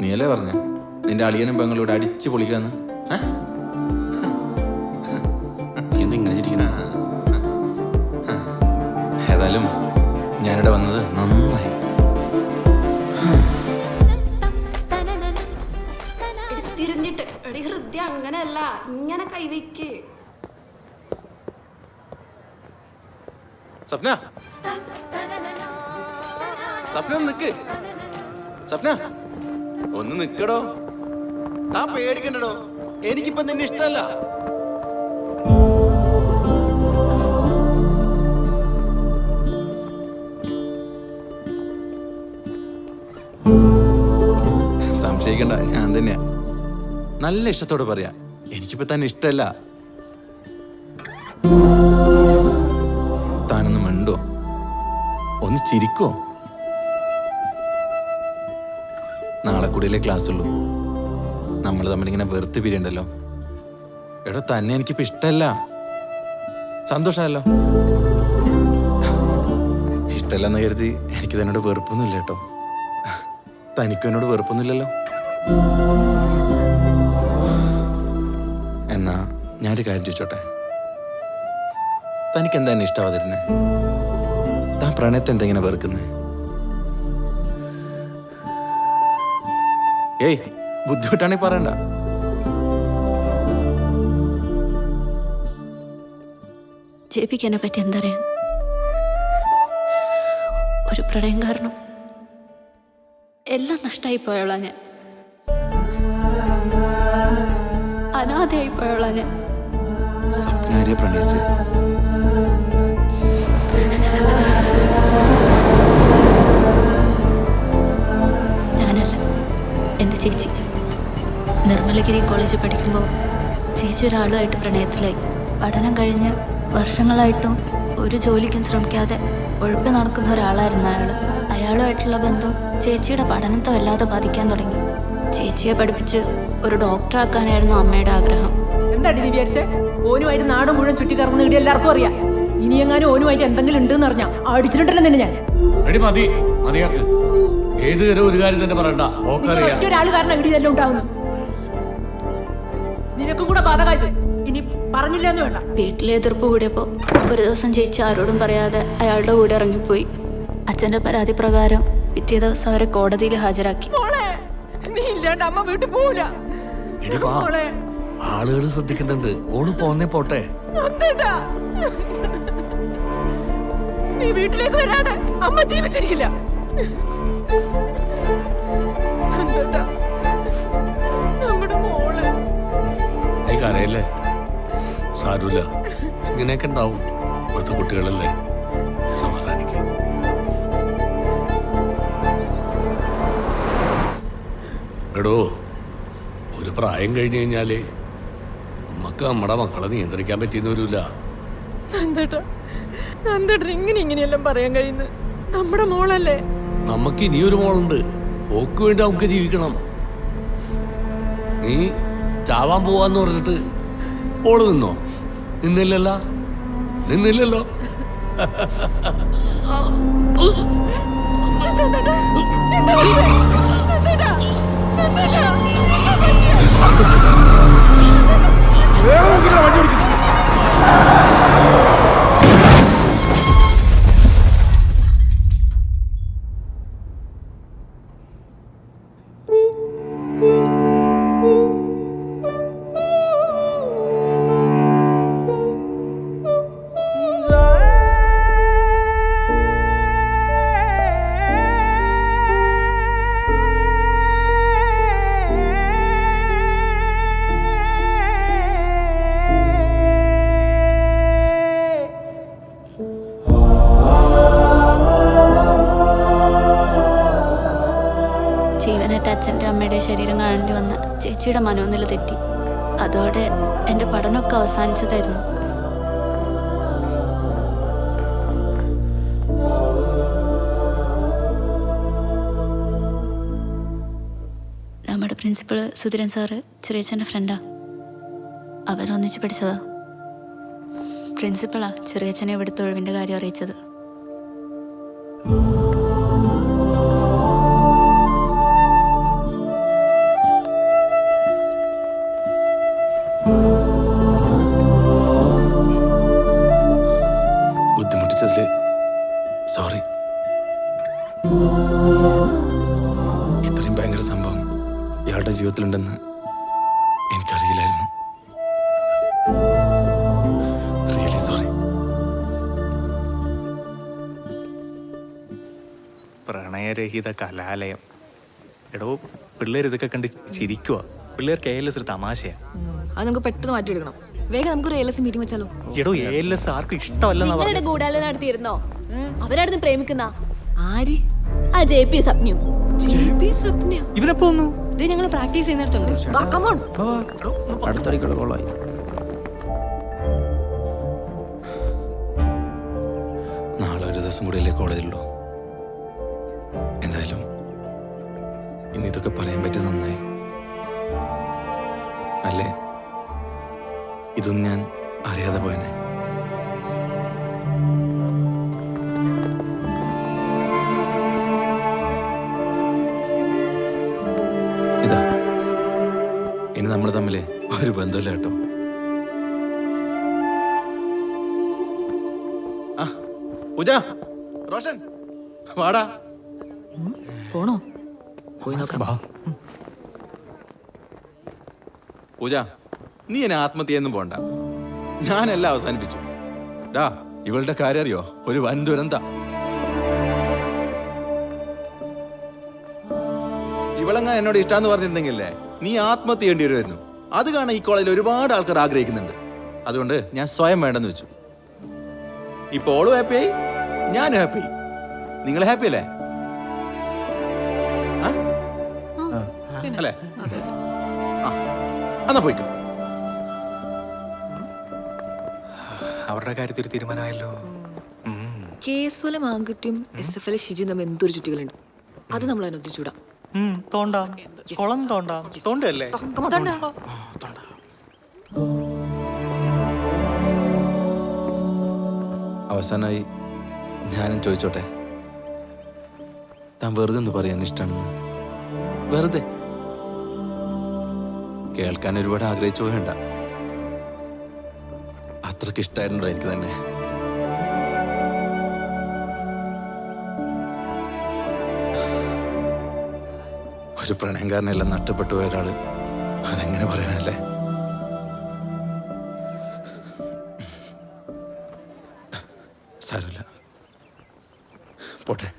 നീയല്ലേ പറഞ്ഞ നിന്റെ അളിയനും പെങ്ങളോട് അടിച്ചു പൊളിക്കാന്ന്. ഇങ്ങനെ ചിരിക്കുന്ന? ഏതായാലും ഞാനിവിടെ വന്നത് നന്നായി. തിരിഞ്ഞിട്ട് എടി ഹൃദയ അങ്ങനെയല്ല, ഇങ്ങനെ കൈവയ്ക്ക്. സ്വപ്ന, സ്വപ്ന നിക്ക്. സ്വപ്ന ഒന്ന് നിക്കടോ. താ പേടിക്കണ്ടടോ, എനിക്കിപ്പൊ നിന്നെ ഇഷ്ടല്ല. സംശയിക്കണ്ട, ഞാൻ തന്നെയാ. നല്ല ഇഷ്ടത്തോടെ പറയാ, എനിക്കിപ്പോ തന്നെ ഇഷ്ടല്ല. താനൊന്ന് മിണ്ടോ, ഒന്ന് ചിരിക്കോ. നാളെ കൂടിയല്ലേ ക്ലാസ് ഉള്ളൂ. നമ്മൾ തമ്മിലിങ്ങനെ വെറുത്ത് പിരിയണ്ടല്ലോ. എടോ തന്നെ എനിക്കിപ്പോ ഇഷ്ടല്ല. സന്തോഷമല്ലോ. ഇഷ്ടല്ലെന്ന് കരുതി എനിക്ക് തന്നോട് വെറുപ്പൊന്നുമില്ല കേട്ടോ. തനിക്കും എന്നോട് വെറുപ്പൊന്നുമില്ലല്ലോ. എന്നാ ഞാനൊരു കാര്യം ചോദിച്ചോട്ടെ, തനിക്ക് എന്താ എന്നെ ഇഷ്ടമാതിരുന്നേ? താൻ പ്രണയത്തെ എന്തെങ്ങനെ വെറുക്കുന്നേ? ഏയ് ബുദ്ധിമുട്ടാണെങ്കിൽ പറയണ്ട. ജെപിക്ക് എന്നെ പറ്റി എന്തറിയാൻ? ഒരു പ്രണയം കാരണം എല്ലാം നഷ്ടമായി പോയോളാ ഞാൻ. അനാഥയായി പോയോളാ ഞാൻ. സ്വപ്നാരെ പ്രണയിച്ച് ഞാനല്ല, എൻ്റെ ചേച്ചി. നിർമ്മലഗിരി കോളേജിൽ പഠിക്കുമ്പോൾ ചേച്ചി ഒരാളുമായിട്ട് പ്രണയത്തിലായി. പഠനം കഴിഞ്ഞ് വർഷങ്ങളായിട്ടും ഒരു ജോലിക്കും ശ്രമിക്കാതെ ഒഴിപ്പി നടക്കുന്ന ഒരാളായിരുന്നു അയാൾ. അയാളുമായിട്ടുള്ള ബന്ധം ചേച്ചിയുടെ പഠനത്തെ വല്ലാതെ ബാധിക്കാൻ തുടങ്ങി. ചേച്ചിയെ പഠിപ്പിച്ച് ഒരു ഡോക്ടറാക്കാനായിരുന്നു അമ്മയുടെ ആഗ്രഹം. എന്താടി നീ വിചാരിച്ചേ? ഓനുമായിട്ട് നാട് മുഴുവൻ ചുറ്റിക്കറങ്ങുന്ന ഇവിടെ എല്ലാവർക്കും അറിയാം. ഇനി എങ്ങാനും ഓനുമായിട്ട് എന്തെങ്കിലും ഉണ്ടെന്ന് അറിഞ്ഞാ അടിച്ചിട്ടുണ്ടല്ലോ നിന്നെ ഞാൻ. മതിയാക്ക്. ഏത് തരം ഒരു കാര്യം തന്നെ പറയണ്ട. ഒറ്റൊരാൾ കാരണം ഇവിടെ ഇതെല്ലാം ഉണ്ടാവുന്നു. നിനക്കും കൂടെ ബാധകായത്. ഇനി പറഞ്ഞില്ലെന്ന് വേണ്ട. വീട്ടിലെ എതിർപ്പ് കൂടിയപ്പോൾ ഒരു ദിവസം ചേച്ചി ആരോടും പറയാതെ അയാളുടെ കൂടെ ഇറങ്ങിപ്പോയി. അച്ഛൻ്റെ പരാതി പ്രകാരം പിറ്റേ ദിവസം അവരെ കോടതിയിൽ ഹാജരാക്കി. നീ ഇല്ലാണ്ട് അമ്മ വീട്ടിൽ പോവില്ല. ആളുകൾ ശ്രദ്ധിക്കുന്നുണ്ട്. ഓള് പോന്നേ പോട്ടെ. നീ വീട്ടിലേക്ക് വരാതെ അമ്മ ജീവിച്ചിരിക്കില്ല. നമ്മുടെ മോള് നീ കരയല്ലേ? സാരമില്ല, ഇങ്ങനെയൊക്കെ ഉണ്ടാവും. ഇപ്പോഴത്തെ കുട്ടികളല്ലേ, സമാധാനിക്കും. എടോ, ഒരു പ്രായം കഴിഞ്ഞു കഴിഞ്ഞാല് നമുക്ക് നമ്മുടെ മക്കളെ നിയന്ത്രിക്കാൻ പറ്റിയെന്ന് വരില്ല. ഇങ്ങനെയെല്ലാം പറയാൻ കഴിയുന്നു. നമ്മുടെ മോളല്ലേ. നമുക്ക് ഇനിയൊരു മോളുണ്ട്. ഓക്ക് വേണ്ടി നമുക്ക് ജീവിക്കണം. നീ ചാവാൻ പോവാന്ന് പറഞ്ഞിട്ട് ഓള് നിന്നോ? നിന്നില്ലല്ലോ. ജീവനേറ്റ അച്ഛൻ്റെ അമ്മയുടെ ശരീരം കാണേണ്ടി വന്ന ചേച്ചിയുടെ മനോനില തെറ്റി. അതോടെ എൻ്റെ പഠനമൊക്കെ അവസാനിച്ചതായിരുന്നു. നമ്മുടെ പ്രിൻസിപ്പൾ സുധീരൻ സാറ് ചെറിയച്ഛൻ്റെ ഫ്രണ്ടാ. അവരൊന്നിച്ച് പഠിച്ചതാ. പ്രിൻസിപ്പളാ ചെറിയച്ഛനെ ഇവിടുത്തെ ഒഴിവിൻ്റെ കാര്യം അറിയിച്ചത്. ഇത്രയും ഭയങ്കര സംഭവം ഇയാളുടെ ജീവിതത്തിലുണ്ടെന്ന് എനിക്കറിയില്ലായിരുന്നു. Really sorry. പ്രണയരഹിത കലാലയം. എടോ, പിള്ളേർ ഇതൊക്കെ കണ്ട് ചിരിക്കുക. പിള്ളേർക്ക് ALS ഒരു തമാശയാ. അത് നമുക്ക് പെട്ടെന്ന് മാറ്റിയെടുക്കണം. വേഗം നമുക്കൊരു ALS മീറ്റിംഗ് വെച്ചാലോ? എടോ, ALS ആർക്കും ഇഷ്ടമല്ലെന്നാ നിങ്ങളുടെ പറഞ്ഞത്. ഗൂഢാലോചന നടത്തിയിരുന്നോ? അവരായിരുന്നു പ്രേമിക്കുന്ന ആര്? ആ JP സപ്നു. JP സപ്ന. ഇവനെപ്പോ ഒന്നു ഇത് ഞങ്ങൾ പ്രാക്ടീസ് ചെയ്യുന്നിടത്തുണ്ട്. വാ, come on. അടുത്തായിക്കോട്ടെ കൊള്ളായി. നാളെ ഒരു ദിവസം കൂടിയല്ലേ കോളേജിലുള്ളൂ. എന്തായാലും ഇന്ന് ഇതൊക്കെ പറയാൻ പറ്റിയത് നന്നായി. അല്ലേ, ഇതൊന്നും ഞാൻ അറിയാതെ പോയനെ. ഇതാ, ഇനി നമ്മൾ തമ്മിൽ ഒരു ബന്ധമില്ല കേട്ടോ. ആ പൂജ, റോഷൻ, വാടാ. പോണോ? പോയി നോക്കാം. പൂജ, നീ എന്നെ ആത്മഹത്യയൊന്നും പോണ്ട. ഞാനെല്ലാം അവസാനിപ്പിച്ചു. ഡാ, ഇവളുടെ കാര്യം അറിയോ? ഒരു വൻ ദുരന്ത. ഇവളെങ്ങനെ എന്നോട് ഇഷ്ടാന്ന് പറഞ്ഞിരുന്നെങ്കിലേ നീ ആത്മഹത്യ ചെയ്യേണ്ടി വരുമായിരുന്നു. അത് കാണാൻ ഈ കോളേജിൽ ഒരുപാട് ആൾക്കാർ ആഗ്രഹിക്കുന്നുണ്ട്. അതുകൊണ്ട് ഞാൻ സ്വയം വേണ്ടെന്ന് വെച്ചു. ഇപ്പൊ ഓളും ഹാപ്പിയായി, ഞാനും ഹാപ്പി. നിങ്ങൾ ഹാപ്പി അല്ലേ? ആ? അല്ലേ? ആ, എന്നാ പോയിക്കോ. അവരുടെ കാര്യത്തിൽ ഒരു തീരുമാനമായല്ലോ. കേസ്വല മാങ്കുറ്റും SFL ഷിജും തമ്മിൽ എന്തൊരു ചുറ്റികളുണ്ട്. അത് നമ്മൾ അനുവദിച്ചൂടാ. തോണ്ടാം, കുളം തോണ്ടാം. തോണ്ടല്ലേ? അവസാനമായി ഞാനും ചോദിച്ചോട്ടെ, താൻ വെറുതെ ഒന്ന് പറയാൻ ഇഷ്ടമാണെന്ന്? വെറുതെ കേൾക്കാൻ ഒരുപാട് ആഗ്രഹിച്ചു പോകണ്ട. അത്രക്ക് ഇഷ്ടമായിട്ടുണ്ടോ എനിക്ക് തന്നെ? ഒരു പ്രണയംകാരനെല്ലാം നഷ്ടപ്പെട്ടു പോയ ഒരാള് അതെങ്ങനെ പറയാനല്ലേ? സാരമില്ല, പോട്ടെ.